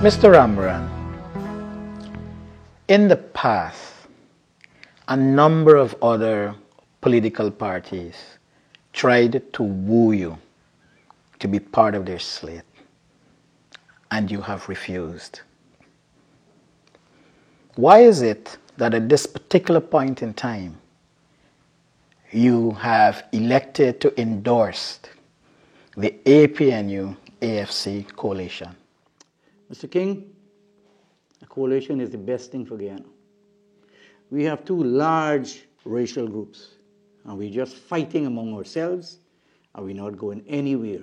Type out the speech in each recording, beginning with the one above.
Mr. Ramran, in the past, a number of other political parties tried to woo you to be part of their slate, and you have refused. Why is it that at this particular point in time, you have elected to endorse the APNU-AFC coalition? Mr. King, a coalition is the best thing for Guyana. We have two large racial groups, and we're just fighting among ourselves, and we're not going anywhere.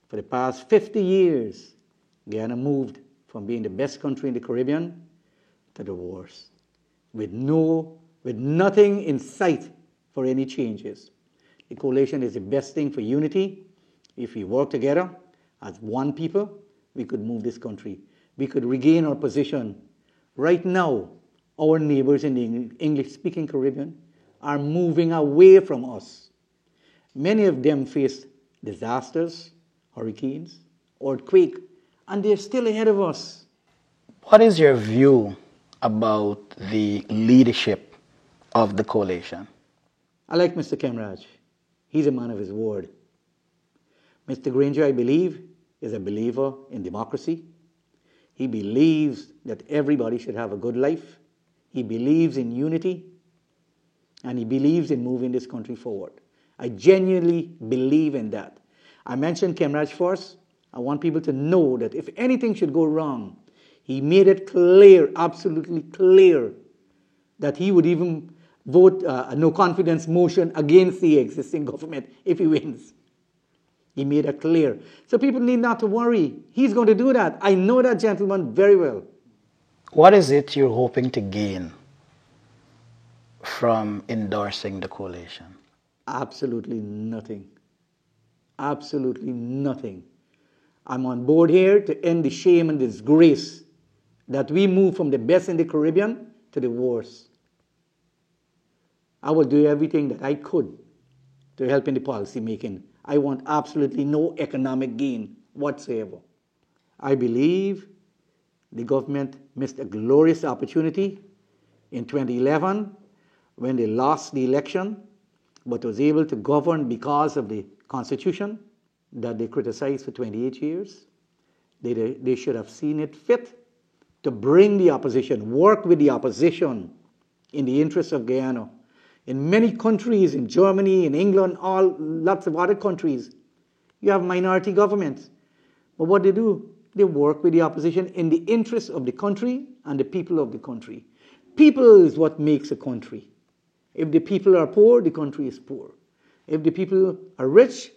For the past 50 years, Guyana moved from being the best country in the Caribbean to the worst, with nothing in sight for any changes. The coalition is the best thing for unity. If we work together as one people, we could move this country. We could regain our position. Right now, our neighbors in the English-speaking Caribbean are moving away from us. Many of them face disasters, hurricanes, earthquake, and they're still ahead of us. What is your view about the leadership of the coalition? I like Mr. Kemraj. He's a man of his word. Mr. Granger, I believe, is a believer in democracy. He believes that everybody should have a good life. He believes in unity. And he believes in moving this country forward. I genuinely believe in that. I mentioned Kemraj first. I want people to know that if anything should go wrong, he made it clear, absolutely clear, that he would even vote a no confidence motion against the existing government if he wins. He made it clear. So people need not to worry. He's going to do that. I know that gentleman very well. What is it you're hoping to gain from endorsing the coalition? Absolutely nothing. Absolutely nothing. I'm on board here to end the shame and disgrace that we move from the best in the Caribbean to the worst. I will do everything that I could to help in the policy making. I want absolutely no economic gain whatsoever. I believe the government missed a glorious opportunity in 2011 when they lost the election, but was able to govern because of the Constitution that they criticized for 28 years. They should have seen it fit to bring the opposition, work with the opposition in the interest of Guyana. In many countries, in Germany, in England, lots of other countries, you have minority governments. But what they do, they work with the opposition in the interest of the country and the people of the country. People is what makes a country. If the people are poor, the country is poor. If the people are rich,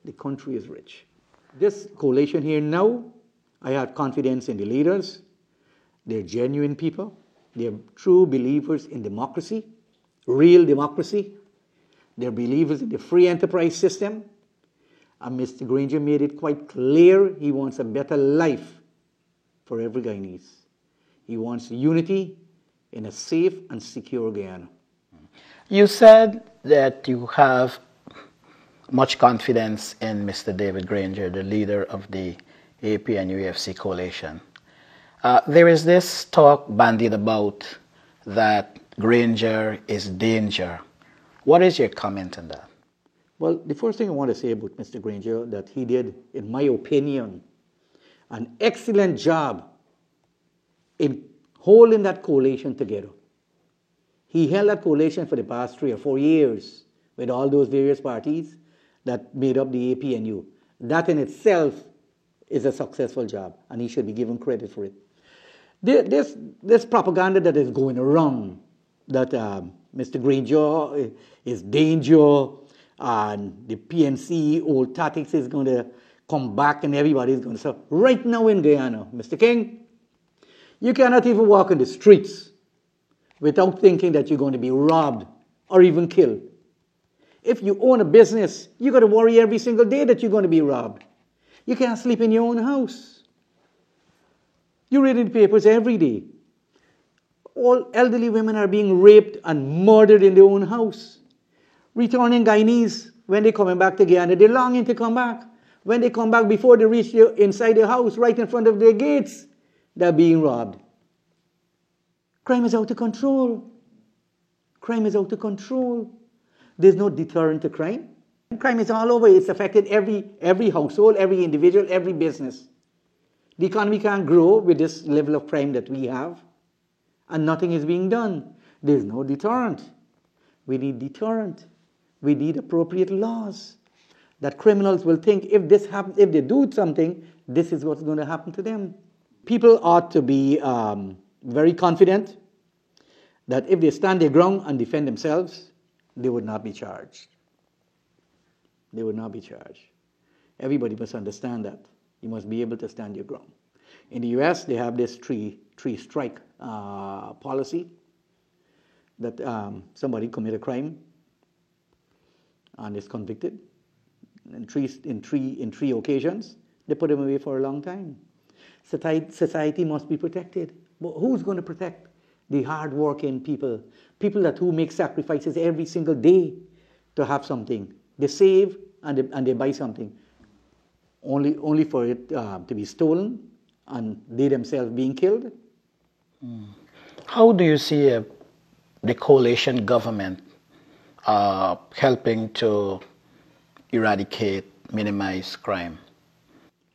the country is rich. This coalition here now, I have confidence in the leaders. They're genuine people. They're true believers in democracy. Real democracy. They're believers in the free enterprise system. And Mr. Granger made it quite clear he wants a better life for every Guyanese. He wants unity in a safe and secure Guyana. You said that you have much confidence in Mr. David Granger, the leader of the APNU-AFC coalition. There is this talk bandied about that Granger is danger. What is your comment on that? Well, the first thing I want to say about Mr. Granger, that he did, in my opinion, an excellent job in holding that coalition together. He held that coalition for the past 3 or 4 years with all those various parties that made up the APNU. That in itself is a successful job, and he should be given credit for it. There's propaganda that is going around that Mr. Granger is danger and the PNC old tactics is going to come back and everybody's going to suffer. Right now in Guyana, Mr. King, you cannot even walk in the streets without thinking that you're going to be robbed or even killed. If you own a business, you got to worry every single day that you're going to be robbed. You can't sleep in your own house. You read in the papers every day. All elderly women are being raped and murdered in their own house. Returning Guyanese, when they're coming back to Guyana, they're longing to come back. When they come back, before they reach inside their house, right in front of their gates, that are being robbed. Crime is out of control. Crime is out of control. There's no deterrent to crime. Crime is all over. It's affected every household, every individual, every business. The economy can't grow with this level of crime that we have, and nothing is being done. There's no deterrent. We need deterrent. We need appropriate laws that criminals will think if they do something, this is what's going to happen to them. People ought to be very confident that if they stand their ground and defend themselves, they would not be charged. They would not be charged. Everybody must understand that. You must be able to stand your ground. In the US, they have this three strike policy that somebody commit a crime and is convicted. In three occasions, they put them away for a long time. Society must be protected. But who's going to protect the hard-working people? People who make sacrifices every single day to have something. They save and they buy something, only for it to be stolen and they themselves being killed. How do you see the coalition government helping to eradicate, minimize crime?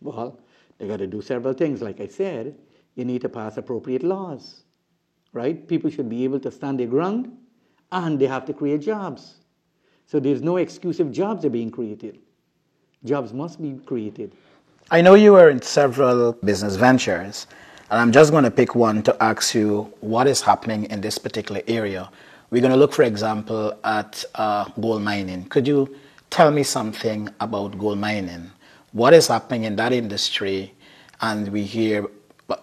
Well, they got to do several things. Like I said, you need to pass appropriate laws, right? People should be able to stand their ground, and they have to create jobs. So there's no excuse if jobs are being created. Jobs must be created. I know you are in several business ventures, and I'm just going to pick one to ask you what is happening in this particular area. We're going to look, for example, at gold mining. Could you tell me something about gold mining? What is happening in that industry? And we hear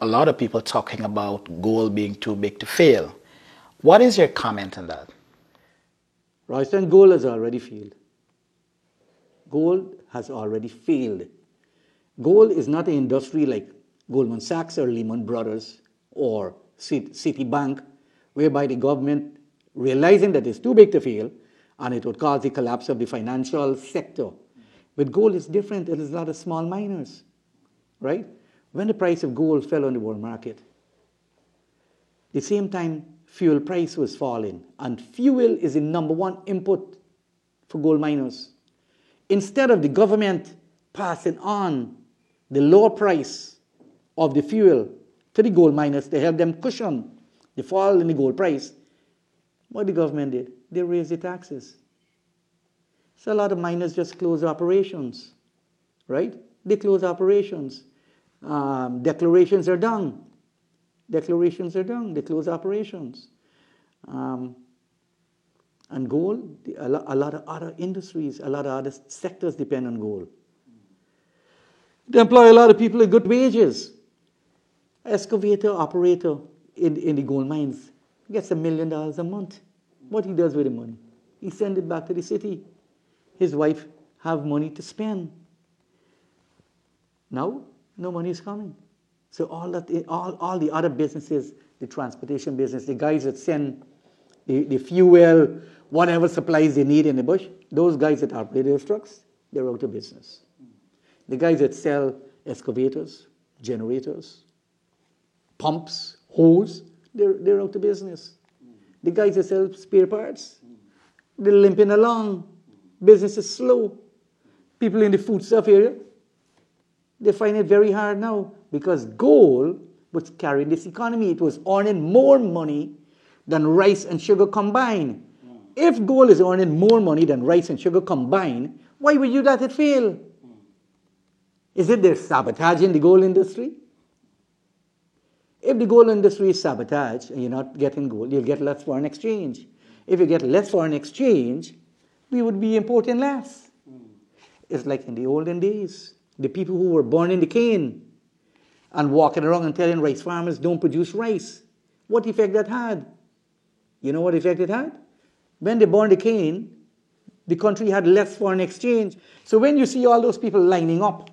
a lot of people talking about gold being too big to fail. What is your comment on that? Royston, gold has already failed. Gold has already failed. Gold is not an industry like Goldman Sachs or Lehman Brothers or Citibank, whereby the government, realizing that it's too big to fail, and it would cause the collapse of the financial sector. With gold, it's different. It is a lot of small miners, right? When the price of gold fell on the world market, the same time fuel price was falling, and fuel is the number one input for gold miners. Instead of the government passing on the lower price of the fuel to the gold miners to help them cushion the fall in the gold price, what the government did? They raised the taxes. So a lot of miners just close operations, right? They close operations. Declarations are done. They close operations. And gold, a lot of other industries, a lot of other sectors depend on gold. They employ a lot of people at good wages. Excavator operator in the gold mines gets $1 million a month. What he does with the money? He sends it back to the city. His wife have money to spend. Now, no money is coming. So all the other businesses, the transportation business, the guys that send the fuel, whatever supplies they need in the bush, those guys that operate those trucks, they're out of business. The guys that sell excavators, generators, pumps, hose, they're out of business. The guys that sell spare parts, they're limping along. Business is slow. People in the foodstuff area, they find it very hard now because gold was carrying this economy. It was earning more money than rice and sugar combined. If gold is earning more money than rice and sugar combined, why would you let it fail? Is it they're sabotaging the gold industry? If the gold industry is sabotaged and you're not getting gold, you'll get less foreign exchange. If you get less foreign exchange, we would be importing less. It's like in the olden days. The people who were born in the cane and walking around and telling rice farmers don't produce rice. What effect that had? You know what effect it had? When they burned the cane, the country had less foreign exchange. So when you see all those people lining up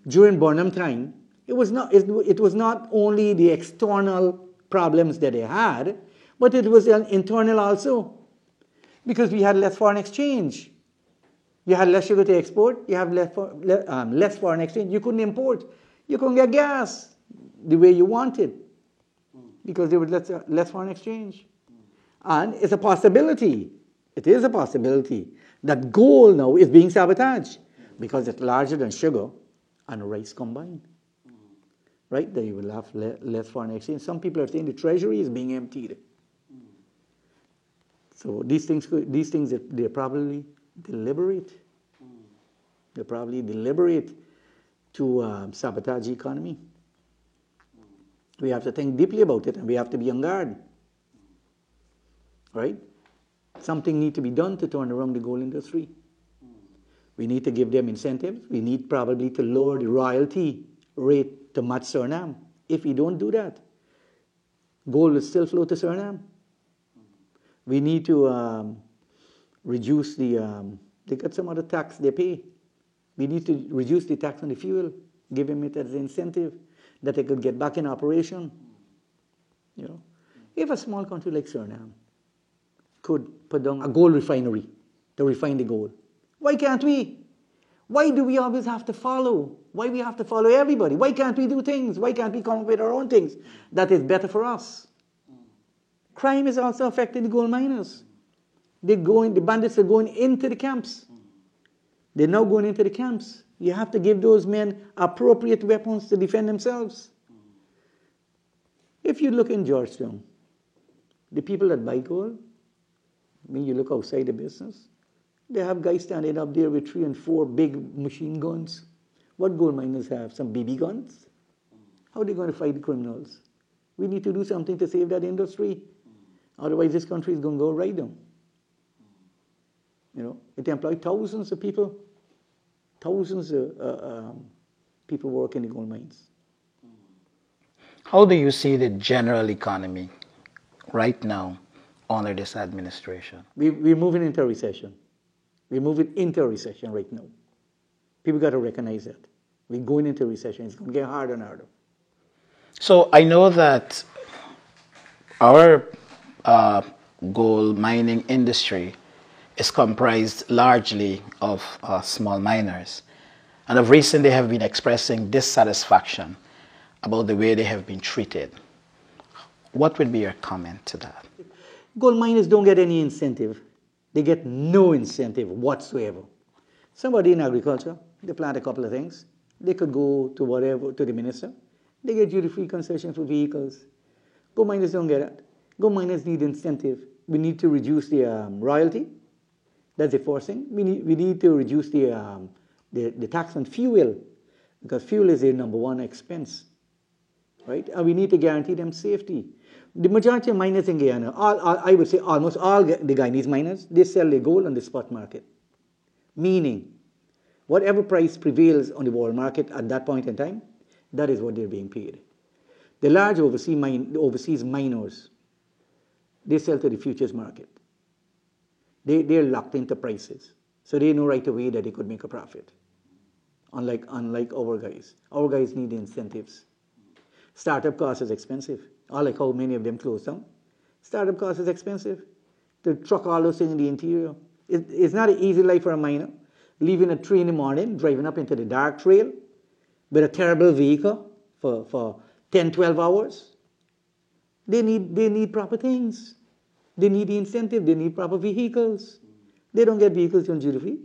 during Burnham time, it was not only the external problems that they had, but it was internal also. Because we had less foreign exchange. You had less sugar to export, you have less foreign exchange. You couldn't import. You couldn't get gas. the way you want it because there was less foreign exchange. And it's a possibility. It is a possibility that gold now is being sabotaged because it's larger than sugar and rice combined. Right? That you will have less foreign exchange. Some people are saying the treasury is being emptied. So these things, they're probably deliberate. They're probably deliberate to sabotage the economy. We have to think deeply about it, and we have to be on guard. Right? Something needs to be done to turn around the gold industry. We need to give them incentives. We need probably to lower the royalty rate to match Suriname. If we don't do that, gold will still flow to Suriname. We need to reduce they got some other tax they pay. We need to reduce the tax on the fuel, give them it as an incentive that they could get back in operation. You know, if a small country like Suriname could put down a gold refinery to refine the gold, why can't we? Why do we always have to follow? Why we have to follow everybody? Why can't we do things? Why can't we come up with our own things that is better for us? Crime is also affecting the gold miners. The bandits are going into the camps. They're now going into the camps. You have to give those men appropriate weapons to defend themselves. If you look in Georgetown, the people that buy gold, when you look outside the business, they have guys standing up there with 3 and 4 big machine guns. What gold miners have? Some BB guns? How are they going to fight the criminals? We need to do something to save that industry. Otherwise, this country is going to go right down. You know, it employs thousands of people. Thousands of people work in the gold mines. How do you see the general economy right now under this administration? We're moving into a recession. We're moving into a recession right now. People got to recognize that. We're going into a recession. It's going to get harder and harder. So I know that our gold mining industry is comprised largely of small miners. And of recent, they have been expressing dissatisfaction about the way they have been treated. What would be your comment to that? Gold miners don't get any incentive. They get no incentive whatsoever. Somebody in agriculture, they plant a couple of things. They could go to whatever, to the minister. They get duty-free concession for vehicles. Gold miners don't get that. Gold miners need incentive. We need to reduce the royalty. That's the first thing. We need to reduce the tax on fuel, because fuel is their number one expense, right? And we need to guarantee them safety. The majority of miners in Guyana, I would say almost all the Guyanese miners, they sell their gold on the spot market. Meaning, whatever price prevails on the world market at that point in time, that is what they're being paid. The large overseas miners, they sell to the futures market. They're locked into prices. So they know right away that they could make a profit. Unlike our guys. Our guys need incentives. Startup cost is expensive. I like how many of them closed down. Startup cost is expensive. To truck all those things in the interior. It's not an easy life for a miner. Leaving at 3 in the morning, driving up into the dark trail with a terrible vehicle for 10, 12 hours. They need proper things. They need the incentive. They need proper vehicles. They don't get vehicles on duty free.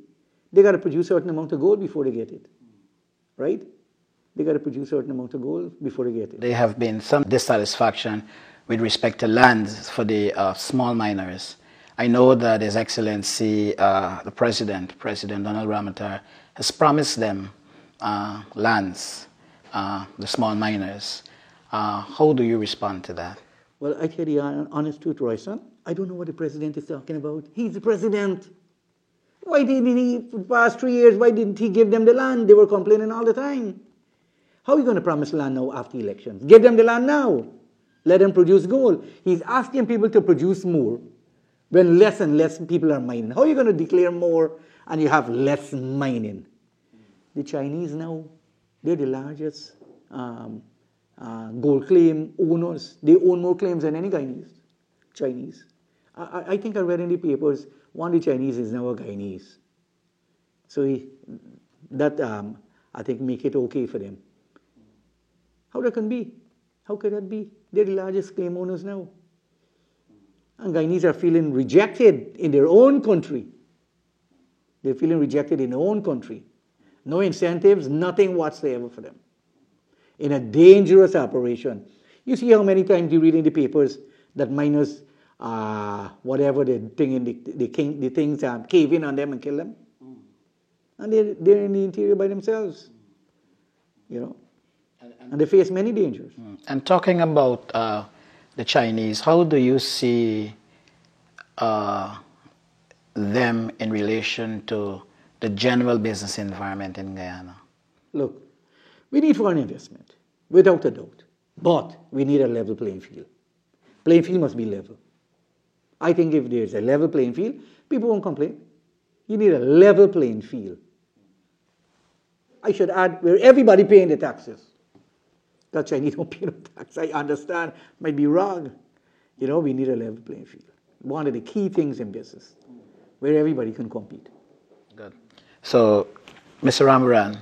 They got to produce a certain amount of gold before they get it. Right? They got to produce a certain amount of gold before they get it. There have been some dissatisfaction with respect to lands for the small miners. I know that His Excellency, the President Donald Ramotar, has promised them lands, the small miners. How do you respond to that? Well, I tell you the honest truth, Royston, I don't know what the President is talking about. He's the President. Why didn't he, for the past 3 years, why didn't he give them the land? They were complaining all the time. How are you going to promise land now after elections? Give them the land now. Let them produce gold. He's asking people to produce more when less and less people are mining. How are you going to declare more and you have less mining? The Chinese now, they're the largest gold claim owners. They own more claims than any Chinese. I think I read in the papers, one of the Chinese is now a Guyanese. So I think make it okay for them. How that can be? How could that be? They're the largest claim owners now. And Guyanese are feeling rejected in their own country. They're feeling rejected in their own country. No incentives, nothing whatsoever for them. In a dangerous operation. You see how many times you read in the papers that miners, whatever the thing in the things cave in on them and kill them? And they're in the interior by themselves. You know? And they face many dangers. And talking about the Chinese, how do you see them in relation to the general business environment in Guyana? Look, we need foreign investment, without a doubt. But we need a level playing field. Playing field must be level. I think if there's a level playing field, people won't complain. You need a level playing field. I should add, where everybody paying the taxes. The Chinese don't pay no tax. I understand, might be wrong. You know, we need a level playing field. One of the key things in business, where everybody can compete. Good. So, Mr. Ramaran,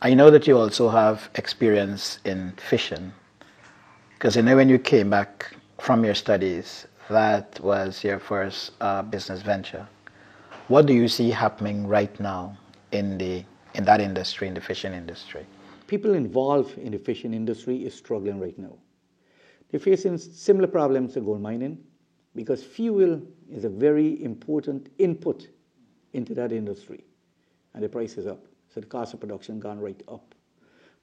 I know that you also have experience in fishing, because I know when you came back from your studies, that was your first business venture. What do you see happening right now in that industry, in the fishing industry? People involved in the fishing industry is struggling right now. They're facing similar problems to gold mining, because fuel is a very important input into that industry, and the price is up. So the cost of production gone right up.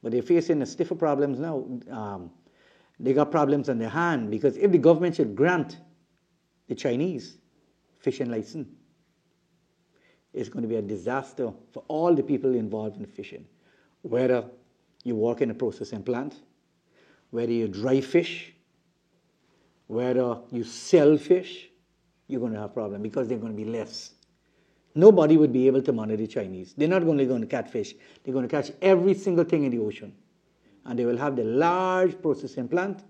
But they're facing stiffer problems now. They got problems on their hand, because if the government should grant the Chinese fishing license, it's going to be a disaster for all the people involved in fishing. Whether you work in a processing plant, whether you dry fish, whether you sell fish, you're going to have a problem, because they're going to be less. Nobody would be able to monitor the Chinese. They're not only going to catch fish, they're going to catch every single thing in the ocean. And they will have the large processing plant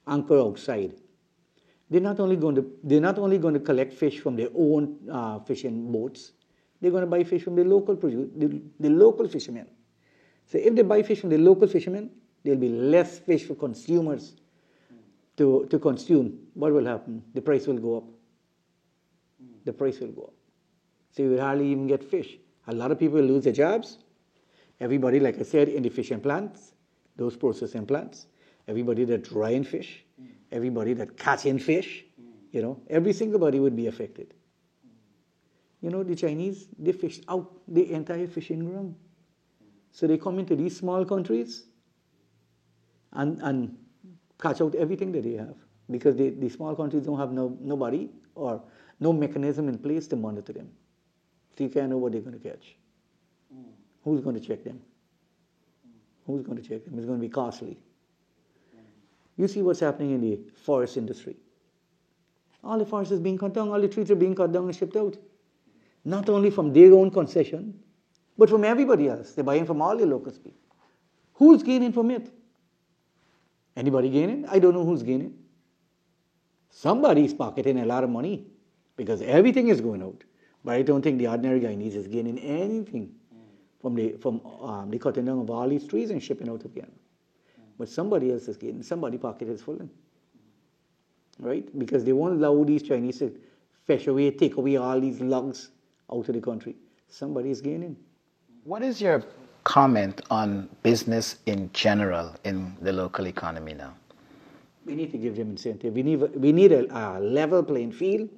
anchor outside. They're not only going to collect fish from their own fishing boats, they're going to buy fish from the local fishermen. So if they buy fish from the local fishermen, there'll be less fish for consumers to consume. What will happen? The price will go up. The price will go up. So you will hardly even get fish. A lot of people will lose their jobs. Everybody, like I said, in the fishing plants, those processing plants, everybody that drying fish, everybody that catching fish, you know, every single body would be affected. You know, the Chinese, they fish out the entire fishing ground. So they come into these small countries and catch out everything that they have, because the small countries don't have nobody or no mechanism in place to monitor them. So you can't know what they're going to catch. Who's going to check them? Who's going to check them? It's going to be costly. You see what's happening in the forest industry. All the forests is being cut down, all the trees are being cut down and shipped out. Not only from their own concession, but from everybody else. They're buying from all the locals people. Who's gaining from it? Anybody gaining? I don't know who's gaining. Somebody's pocketing a lot of money, because everything is going out. But I don't think the ordinary Guyanese is gaining anything from the cutting down of all these trees and shipping out again. But somebody else is gaining. Somebody's pocket is full. Right? Because they won't allow these Chinese to fetch away, take away all these logs out of the country. Somebody is gaining. What is your comment on business in general in the local economy now? We need to give them incentive. We need a level playing field.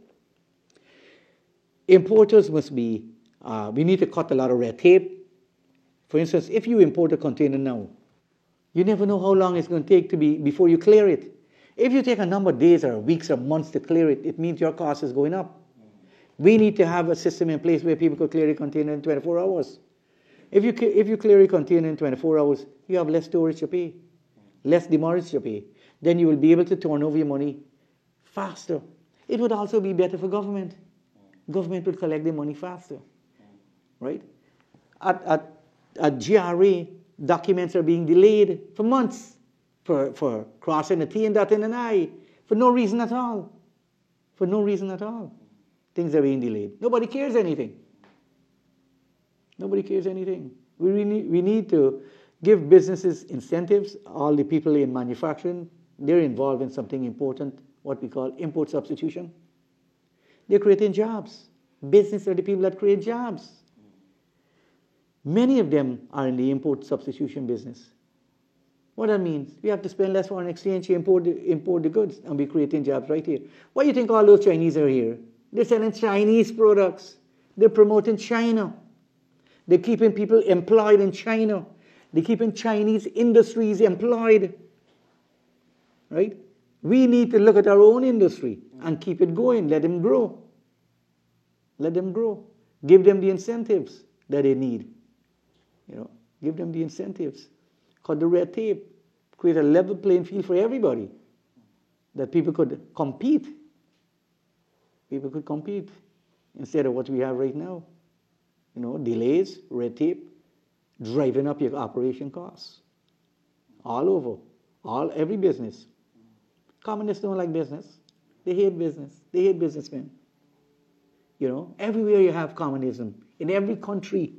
Importers must be, we need to cut a lot of red tape. For instance, if you import a container now, you never know how long it's going to take before you clear it. If you take a number of days or weeks or months to clear it, it means your cost is going up. We need to have a system in place where people could clear a container in 24 hours. If you clear a container in 24 hours, you have less storage to pay, less demurrage to pay. Then you will be able to turn over your money faster. It would also be better for government. Government would collect the money faster, right? At GRA, documents are being delayed for months for crossing a T and dotting an I for no reason at all. For no reason at all. Things are being delayed. Nobody cares anything. Nobody cares anything. We need to Give businesses incentives. All the people in manufacturing, they're involved in something important, what we call import substitution. They're creating jobs. Business are the people that create jobs. Many of them are in the import substitution business. What that means, we have to spend less foreign exchange to import the goods, and we're creating jobs right here. Why do you think all those Chinese are here? They're selling Chinese products. They're promoting China. They're keeping people employed in China. They're keeping Chinese industries employed. Right? We need to look at our own industry and keep it going. Let them grow. Let them grow. Give them the incentives that they need. Give them the incentives. Cut the red tape. Create a level playing field for everybody. That people could compete. People could compete instead of what we have right now. Delays, red tape, driving up your operation costs. All over. Every business. Communists don't like business. They hate business. They hate businessmen. Everywhere you have communism. In every country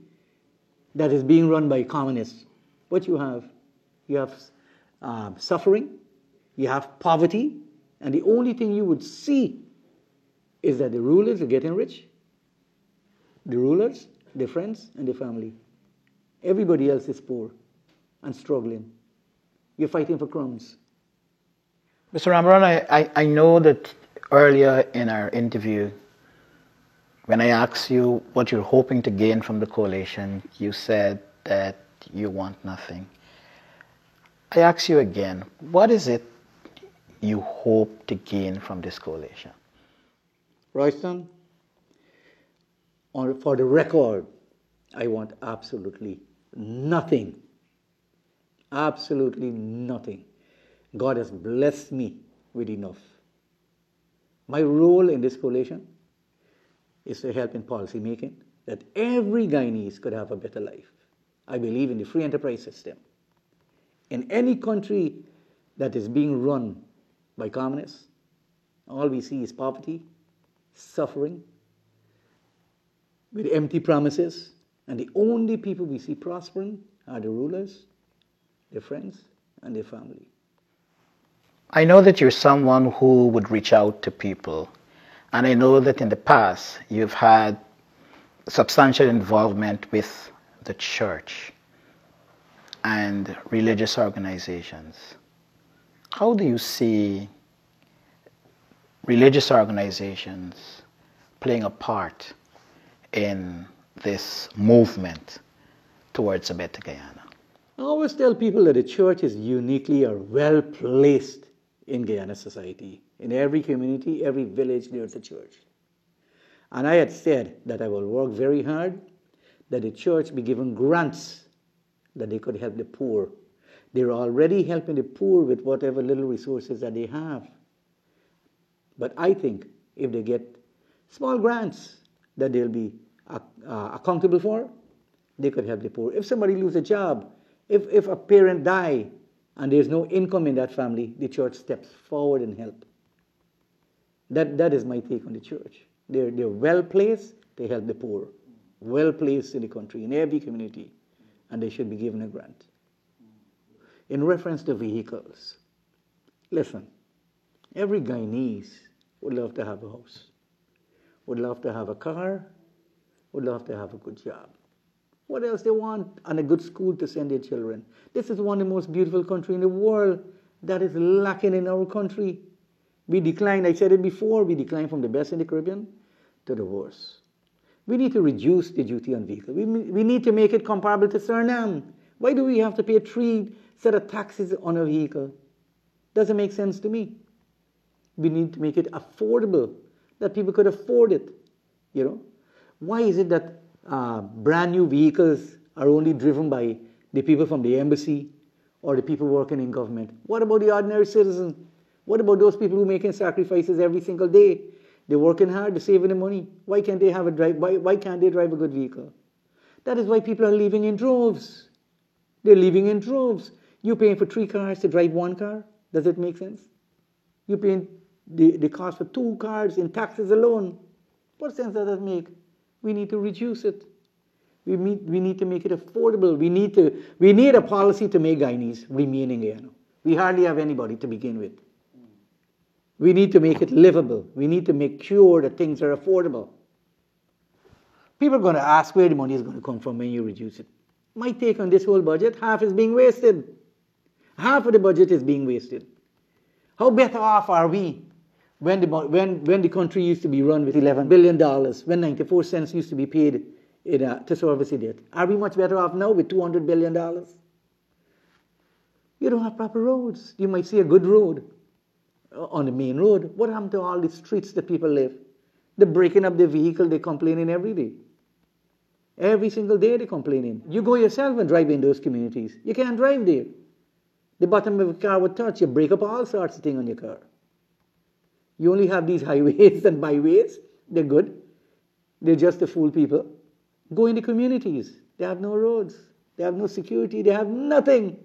that is being run by communists, what you have? You have suffering. You have poverty. And the only thing you would see is that the rulers are getting rich. The rulers, their friends, and their family. Everybody else is poor and struggling. You're fighting for crumbs. Mr. Ramron, I know that earlier in our interview, when I asked you what you're hoping to gain from the coalition, you said that you want nothing. I ask you again, what is it you hope to gain from this coalition? Royston, for the record, I want absolutely nothing. Absolutely nothing. God has blessed me with enough. My role in this coalition is to help in policy making, that every Guyanese could have a better life. I believe in the free enterprise system. In any country that is being run by communists, all we see is poverty, suffering, with empty promises, and the only people we see prospering are the rulers, their friends, and their family. I know that you're someone who would reach out to people, and I know that in the past you've had substantial involvement with the church and religious organizations. How do you see religious organizations playing a part in this movement towards a better Guyana? I always tell people that the church is uniquely or well placed in Guyana society. In every community, every village, there's a church. And I had said that I will work very hard that the church be given grants that they could help the poor. They're already helping the poor with whatever little resources that they have. But I think if they get small grants that they'll be accountable for, they could help the poor. If somebody loses a job, if a parent die and there's no income in that family, the church steps forward and help. That is my take on the church. They're well placed, they help the poor. Well placed in the country, in every community, and they should be given a grant. In reference to vehicles, listen, every Guyanese would love to have a house, would love to have a car, would love to have a good job. What else they want? And a good school to send their children. This is one of the most beautiful countries in the world that is lacking in our country. We declined, I said it before, we declined from the best in the Caribbean to the worst. We need to reduce the duty on vehicles. We need to make it comparable to Suriname. Why do we have to pay 3 set of taxes on a vehicle? Doesn't make sense to me. We need to make it affordable, that people could afford it. Why is it that brand new vehicles are only driven by the people from the embassy or the people working in government? What about the ordinary citizen? What about those people who are making sacrifices every single day? They're working hard, they're saving the money. Why can't they have a drive? Why can't they drive a good vehicle? That is why people are leaving in droves. They're leaving in droves. You're paying for 3 cars to drive 1 car. Does it make sense? You're paying the cost for 2 cars in taxes alone. What sense does that make? We need to reduce it. We need to make it affordable. We need a policy to make Guyanese remain in Guyana. We hardly have anybody to begin with. We need to make it livable. We need to make sure that things are affordable. People are going to ask where the money is going to come from when you reduce it. My take on this whole budget, half is being wasted. Half of the budget is being wasted. How better off are we when the country used to be run with $11 billion, when 94 cents used to be paid to service the debt? Are we much better off now with $200 billion? You don't have proper roads. You might see a good road on the main road. What happened to all the streets that people live? They're breaking up their vehicle, they're complaining every day. Every single day they're complaining. You go yourself and drive in those communities. You can't drive there. The bottom of a car would touch. You break up all sorts of things on your car. You only have these highways and byways. They're good. They're just to fool people. Go in the communities. They have no roads. They have no security. They have nothing.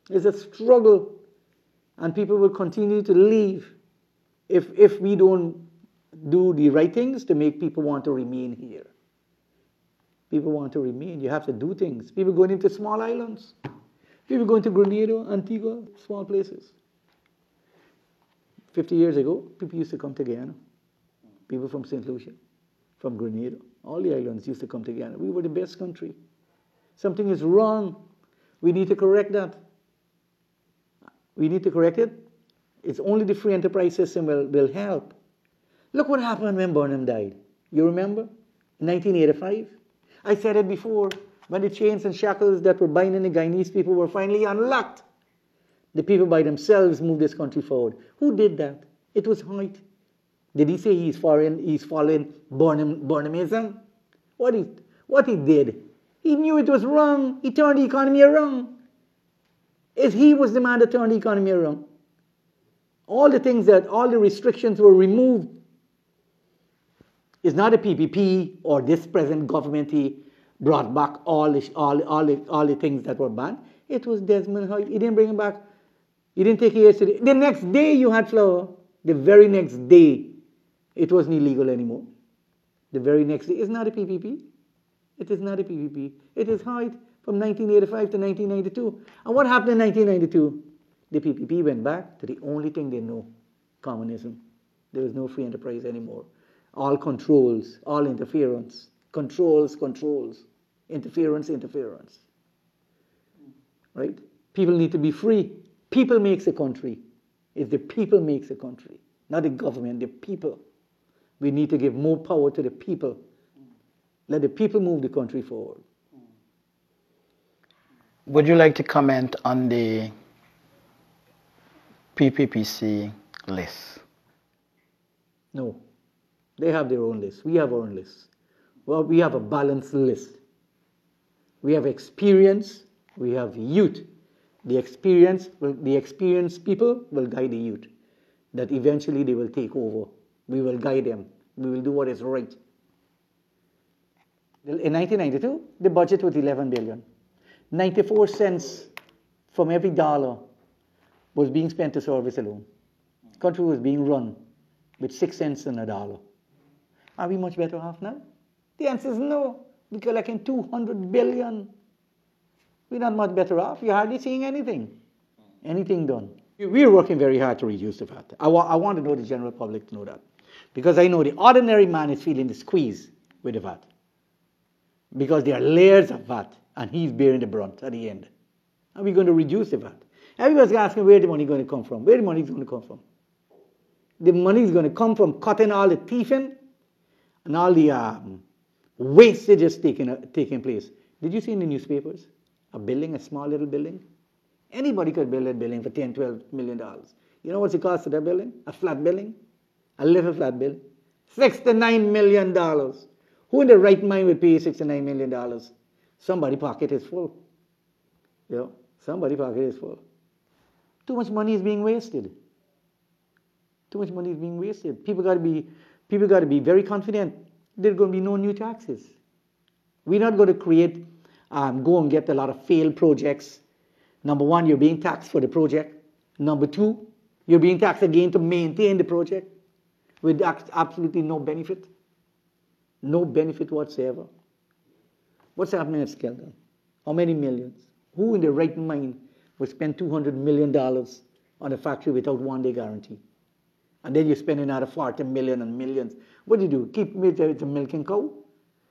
It's a struggle. And people will continue to leave if we don't do the right things to make people want to remain here. People want to remain. You have to do things. People going into small islands. People going to Grenada, Antigua, small places. 50 years ago, people used to come to Guyana. People from St. Lucia, from Grenada, all the islands used to come to Guyana. We were the best country. Something is wrong. We need to correct that. We need to correct it. It's only the free enterprise system will help. Look what happened when Burnham died. You remember? In 1985? I said it before. When the chains and shackles that were binding the Guyanese people were finally unlocked, the people by themselves moved this country forward. Who did that? It was Hoyt. Did he say he's following Burnhamism? What he did? He knew it was wrong. He turned the economy around. He was the man that turned the economy around. All the restrictions were removed. It's not a PPP or this present government brought back all the things that were banned. It was Desmond Hoyt. He didn't bring them back. He didn't take it yesterday. The next day you had flour. The very next day it wasn't illegal anymore. The very next day. It's not a PPP. It is not a PPP. It is Hoyt from 1985 to 1992. And what happened in 1992? The PPP went back to the only thing they know, communism. There was no free enterprise anymore. All controls, all interference. Controls. Interference. Right? People need to be free. People makes a country. It's the people makes a country. Not the government, the people. We need to give more power to the people. Let the people move the country forward. Would you like to comment on the PPPC list? No. They have their own list. We have our own list. Well, we have a balanced list. We have experience. We have youth. The experienced people will guide the youth. That eventually they will take over. We will guide them. We will do what is right. In 1992, the budget was $11 billion. 94 cents from every dollar was being spent to service alone. The country was being run with 6 cents in a dollar. Are we much better off now? The answer is no. We're collecting $200 billion. We're not much better off. You're hardly seeing anything done. We're working very hard to reduce the VAT. I want to know the general public to know that. Because I know the ordinary man is feeling the squeeze with the VAT. Because there are layers of VAT, and he's bearing the brunt at the end. And we're going to reduce the VAT. Everybody's asking where the money is going to come from. Where the money is going to come from? The money is going to come from cutting all the thieving and all the wastage is taking place. Did you see in the newspapers a building, a small little building? Anybody could build a building for $10, $12 million. You know what's the cost of that building? A flat building? A little flat building? $69 million. Who in their right mind would pay $69 million? Somebody's pocket is full. You know, somebody's pocket is full. Too much money is being wasted. Too much money is being wasted. People got to be very confident. There are going to be no new taxes. We're not going to create, go and get a lot of failed projects. Number one, you're being taxed for the project. Number two, you're being taxed again to maintain the project with absolutely no benefit. No benefit whatsoever. What's happening at Skeldon? How many millions? Who in their right mind would spend $200 million on a factory without 1 day guarantee? And then you spend another 40 million and millions. What do? Keep the milking cow?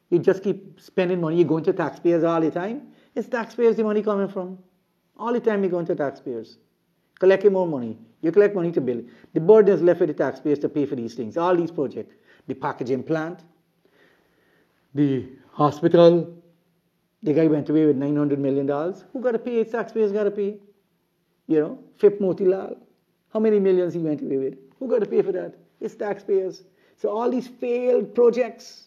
You just keep spending money. You're going to taxpayers all the time. It's taxpayers the money coming from. All the time you're going to taxpayers. Collecting more money. You collect money to build. The burden is left with the taxpayers to pay for these things. All these projects. The packaging plant, the hospital. The guy went away with $900 million. Who got to pay? Taxpayers got to pay. You know, FIP Motilal. How many millions he went away with? Who got to pay for that? It's taxpayers. So all these failed projects,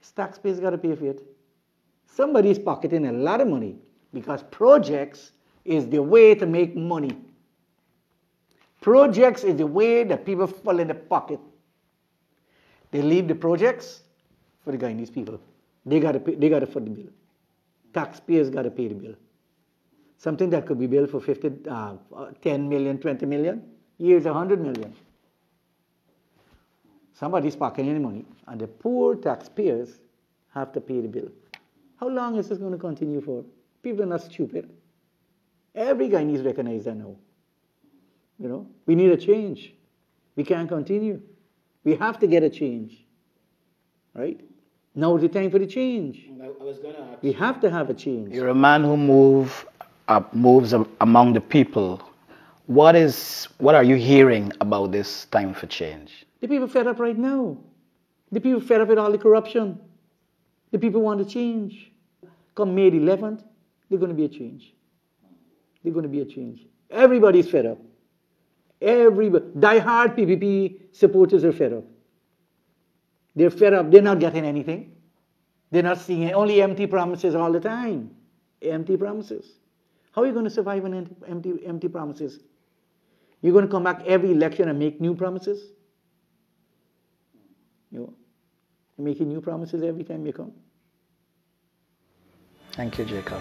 it's taxpayers got to pay for it. Somebody's pocketing a lot of money because projects is the way to make money. Projects is the way that people fall in the pocket. They leave the projects for the Guyanese people. They got to pay, they got to foot the bill. Taxpayers got to pay the bill. Something that could be built for 10 million, 20 million, here's 100 million. Somebody's pocketing the money, and the poor taxpayers have to pay the bill. How long is this going to continue for? People are not stupid. Every guy needs to recognize that now. You know, we need a change. We can't continue. We have to get a change. Right? Now is the time for the change. I was going to ask. We have to have a change. You're a man who moves among the people. What are you hearing about this time for change? The people fed up right now. The people fed up with all the corruption. The people want to change. Come May 11th, there's going to be a change. There's going to be a change. Everybody's fed up. Everybody. Die-hard PPP supporters are fed up. They're fed up. They're not getting anything. They're not seeing only empty promises all the time. Empty promises. How are you going to survive on empty promises? You're going to come back every election and make new promises? You're making new promises every time you come. Thank you, Jacob.